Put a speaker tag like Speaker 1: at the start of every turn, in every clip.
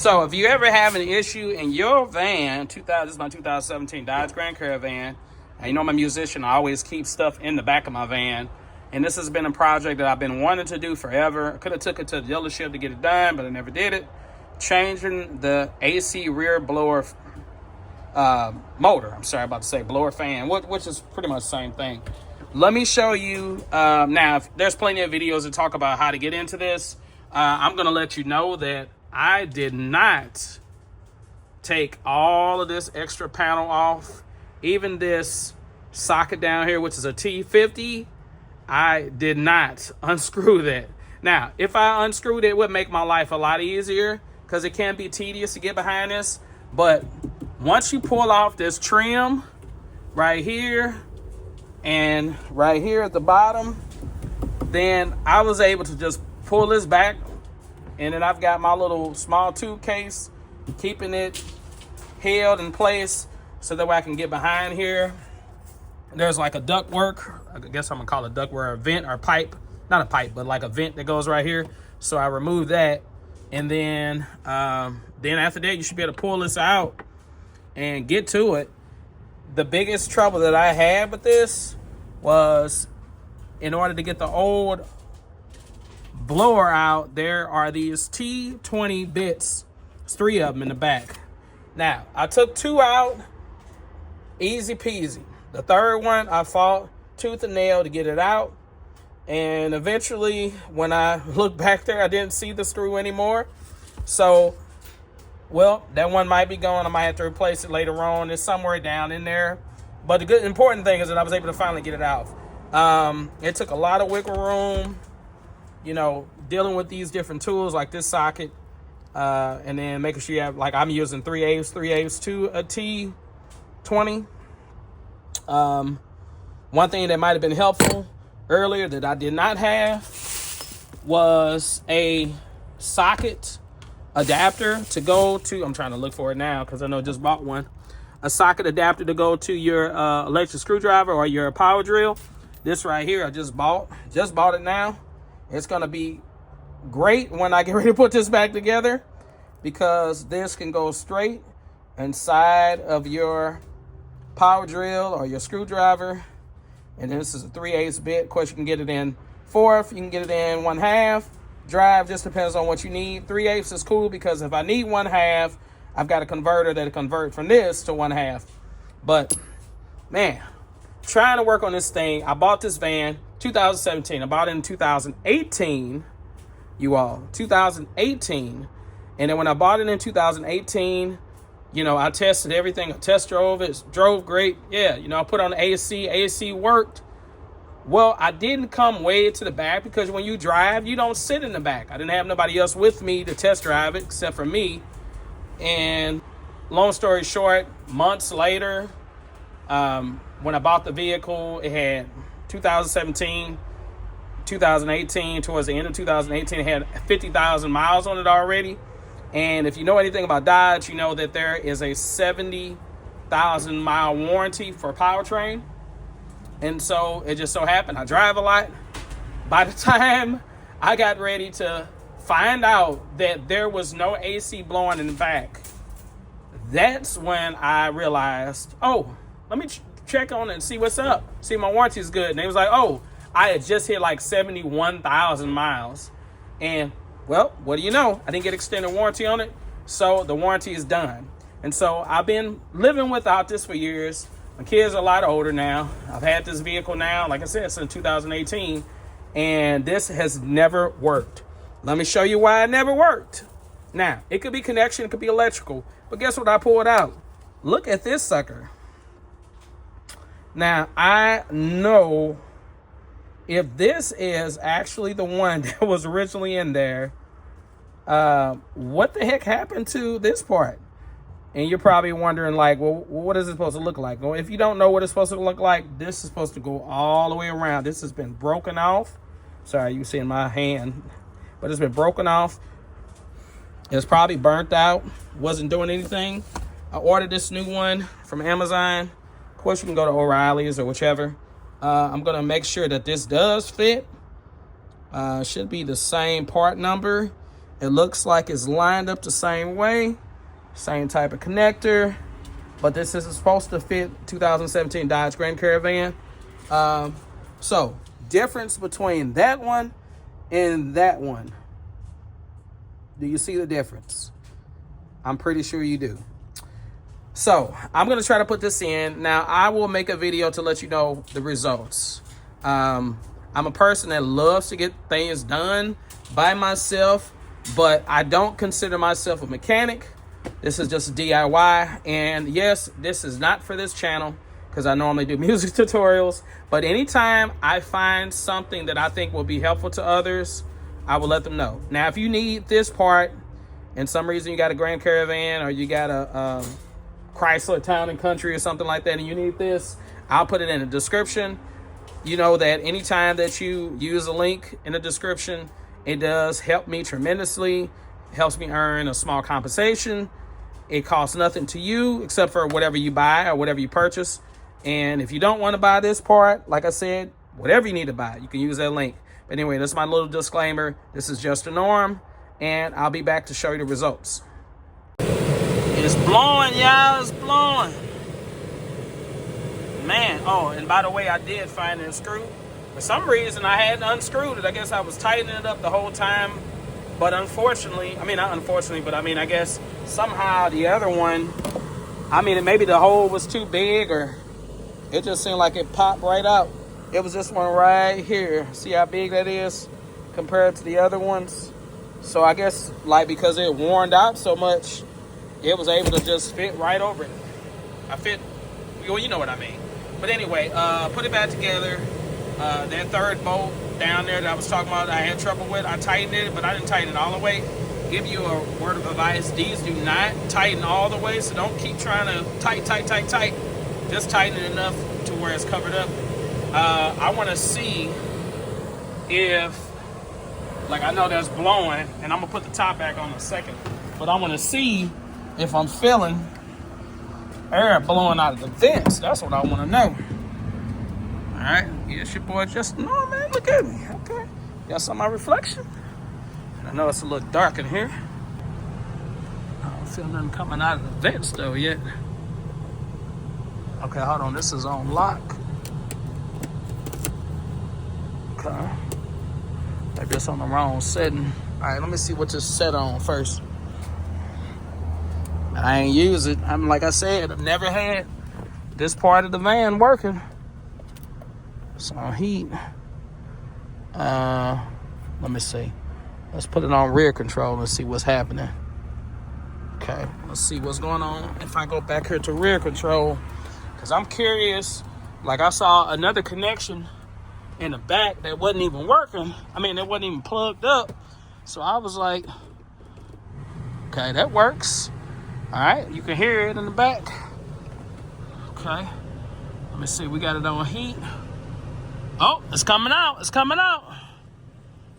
Speaker 1: So if you ever have an issue in your van, this is my 2017 Dodge Grand Caravan. And you know I'm a musician, I always keep stuff in the back of my van. And this has been a project that I've been wanting to do forever. I could have took it to the dealership to get it done, but I never did it. Changing the AC rear blower motor. I'm sorry, about to say blower fan, which is pretty much the same thing. Let me show you. Now, there's plenty of videos that talk about how to get into this. I'm going to let you know that I did not take all of this extra panel off. Even this socket down here, which is a T50, I did not unscrew that. Now, if I unscrewed it, it would make my life a lot easier because it can be tedious to get behind this. But once you pull off this trim right here and right here at the bottom, then I was able to just pull this back, and then I've got my little small tube case keeping it held in place so that way I can get behind here. There's like a duct work, I guess I'm gonna call it duct work, a vent or pipe, not a pipe, but like a vent that goes right here. So I removed that, and then after that you should be able to pull this out and get to it. The biggest trouble that I had with this was, in order to get the old blower out, there are these T20 bits. There's 3 of them in the back. Now, I took 2 out, easy peasy. The third one, I fought tooth and nail to get it out. And eventually, when I looked back there, I didn't see the screw anymore. So, well, that one might be gone. I might have to replace it later on. It's somewhere down in there. But the important thing is that I was able to finally get it out. It took a lot of wiggle room, you know, dealing with these different tools like this socket, and then making sure you have, like I'm using 3/8 to a T20. One thing that might have been helpful earlier that I did not have was a socket adapter to go to, I'm trying to look for it now because I know I just bought one, a socket adapter to go to your electric screwdriver or your power drill. This right here I just bought it now. It's gonna be great when I get ready to put this back together, because this can go straight inside of your power drill or your screwdriver. And this is a 3/8 bit. Of course, you can get it in 1/4, you can get it in 1/2. Drive just depends on what you need. 3/8 is cool because if I need 1/2, I've got a converter that'll convert from this to 1/2. But man, trying to work on this thing. I bought this van 2017. I bought it in 2018, you all, 2018. And then when I bought it in 2018, you know, I tested everything. I test drove it. Drove great. Yeah, you know, I put on the AC. AC worked. Well, I didn't come way to the back because when you drive, you don't sit in the back. I didn't have nobody else with me to test drive it except for me. And long story short, months later, when I bought the vehicle, it had 2017, 2018, towards the end of 2018, it had 50,000 miles on it already. And if you know anything about Dodge, you know that there is a 70,000 mile warranty for powertrain. And so it just so happened I drive a lot. By the time I got ready to find out that there was no AC blowing in the back, that's when I realized, oh, let me check on it and see what's up. See if my warranty is good. And they was like, oh, I had just hit like 71,000 miles. And well, what do you know? I didn't get extended warranty on it. So the warranty is done. And so I've been living without this for years. My kids are a lot older now. I've had this vehicle now, like I said, since 2018. And this has never worked. Let me show you why it never worked. Now, it could be connection, it could be electrical. But guess what I pulled out? Look at this sucker. Now, I know if this is actually the one that was originally in there, what the heck happened to this part? And you're probably wondering, like, well, what is it supposed to look like? Well, if you don't know what it's supposed to look like, this is supposed to go all the way around. This has been broken off. Sorry, you can see in my hand, but it's been broken off. It's probably burnt out, wasn't doing anything. I ordered this new one from Amazon. Of course, you can go to O'Reilly's or whichever. I'm going to make sure that this does fit. Should be the same part number It looks like it's lined up the same way, same type of connector, but this is supposed to fit 2017 Dodge Grand Caravan. So difference between that one and that one. Do you see the difference? I'm pretty sure you do. So I'm going to try to put this in. Now, I will make a video to let you know the results. I'm a person that loves to get things done by myself, but I don't consider myself a mechanic. This is just a DIY. And yes, this is not for this channel because I normally do music tutorials. But anytime I find something that I think will be helpful to others, I will let them know. Now, if you need this part, and some reason you got a Grand Caravan or you got a Chrysler Town and Country or something like that, and you need this, I'll put it in the description. You know that anytime that you use a link in the description, it does help me tremendously. It helps me earn a small compensation. It costs nothing to you except for whatever you buy or whatever you purchase. And if you don't want to buy this part, like I said, whatever you need to buy, you can use that link. But anyway, that's my little disclaimer. This is just a norm, and I'll be back to show you the results. It's blowing, y'all. It's blowing. Man, oh, and by the way, I did find a screw. For some reason, I hadn't unscrewed it. I guess I was tightening it up the whole time. But unfortunately, I mean, not unfortunately, but I mean, I guess somehow the other one, I mean, maybe the hole was too big or it just seemed like it popped right out. It was this one right here. See how big that is compared to the other ones? So I guess, like, because it worn out so much, it was able to just fit right over it. Well, you know what I mean. But anyway, put it back together. That third bolt down there that I was talking about, I had trouble with. I tightened it, but I didn't tighten it all the way. Give you a word of advice. These do not tighten all the way, so don't keep trying to tight. Just tighten it enough to where it's covered up. I want to see if, like, I know that's blowing, and I'm going to put the top back on in a second, but I want to see if I'm feeling air blowing out of the vents. That's what I want to know. All right, yes, your boy just, no, man, look at me. Okay, y'all saw my reflection? I know it's a little dark in here. I don't feel nothing coming out of the vents though yet. Okay, hold on, this is on lock. Okay, maybe it's on the wrong setting. All right, let me see what this set on first. I ain't use it. I'm, like I said, I've never had this part of the van working. It's on heat. Let me see. Let's put it on rear control and see what's happening. Okay, let's see what's going on if I go back here to rear control, because I'm curious. Like, I saw another connection in the back that wasn't even working. I mean, it wasn't even plugged up. So I was like, okay, that works. All right, you can hear it in the back. Okay, let me see, we got it on heat. Oh, it's coming out, it's coming out.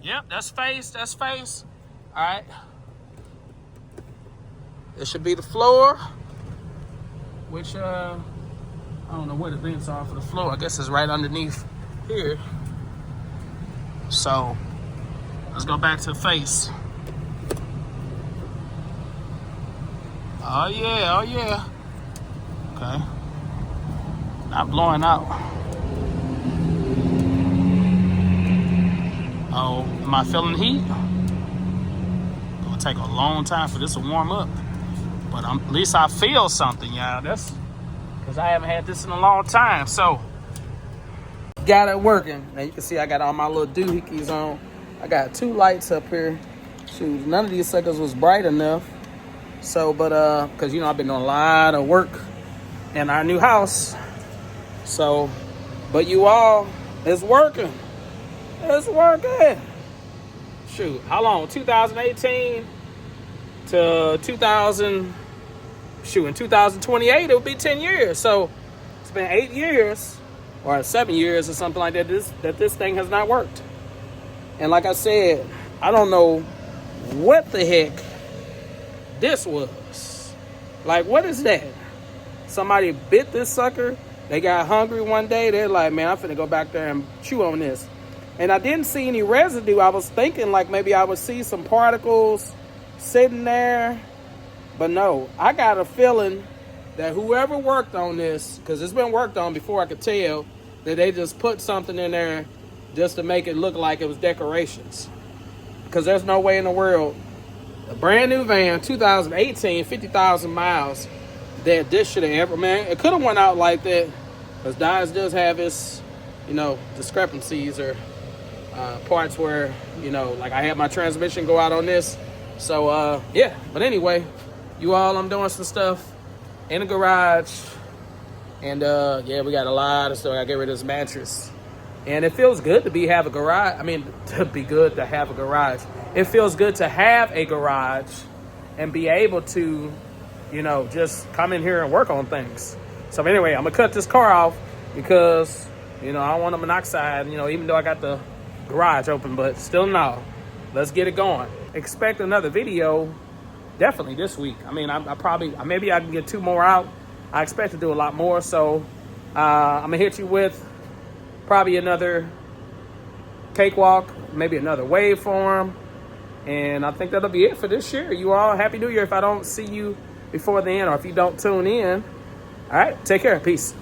Speaker 1: Yep, that's face. All right. It should be the floor, which, I don't know where the vents are for the floor. I guess it's right underneath here. So, let's go back to the face. Oh yeah. Okay. Not blowing out. Oh, am I feeling heat? It'll take a long time for this to warm up. But at least I feel something, y'all. That's because I haven't had this in a long time. So, got it working. Now you can see I got all my little doohickeys on. I got 2 lights up here. Shoot, none of these suckers was bright enough. So, but, because, you know, I've been doing a lot of work in our new house. So, but you all, it's working. It's working. Shoot, how long? 2018 to 2000, shoot, in 2028, it would be 10 years. So, it's been 8 years, or 7 years or something like that, this thing has not worked. And like I said, I don't know what the heck this was. Like, what is that? Somebody bit this sucker. They got hungry one day. They're like, man, I'm finna go back there and chew on this. and I didn't see any residue. I was thinking like maybe I would see some particles sitting there, but no. I got a feeling that whoever worked on this, because it's been worked on before, I could tell that they just put something in there just to make it look like it was decorations. Because there's no way in the world, a brand new van, 2018, 50,000 miles, that this should have ever, man, it could have went out like that, because Dodge does have its, you know, discrepancies or parts where, you know, like I had my transmission go out on this. So, yeah, but anyway, you all, I'm doing some stuff in the garage, and yeah, we got a lot of stuff. I gotta get rid of this mattress, and it feels good to have a garage. I mean, to be good to have a garage. It feels good to have a garage and be able to, you know, just come in here and work on things. So anyway, I'm gonna cut this car off because, you know, I don't want the monoxide, you know, even though I got the garage open, but still no. Let's get it going. Expect another video definitely this week. I mean, I probably, maybe I can get 2 more out. I expect to do a lot more. So I'm gonna hit you with probably another cakewalk, maybe another waveform. And I think that'll be it for this year. You all, Happy New Year if I don't see you before then, or if you don't tune in. All right, take care. Peace.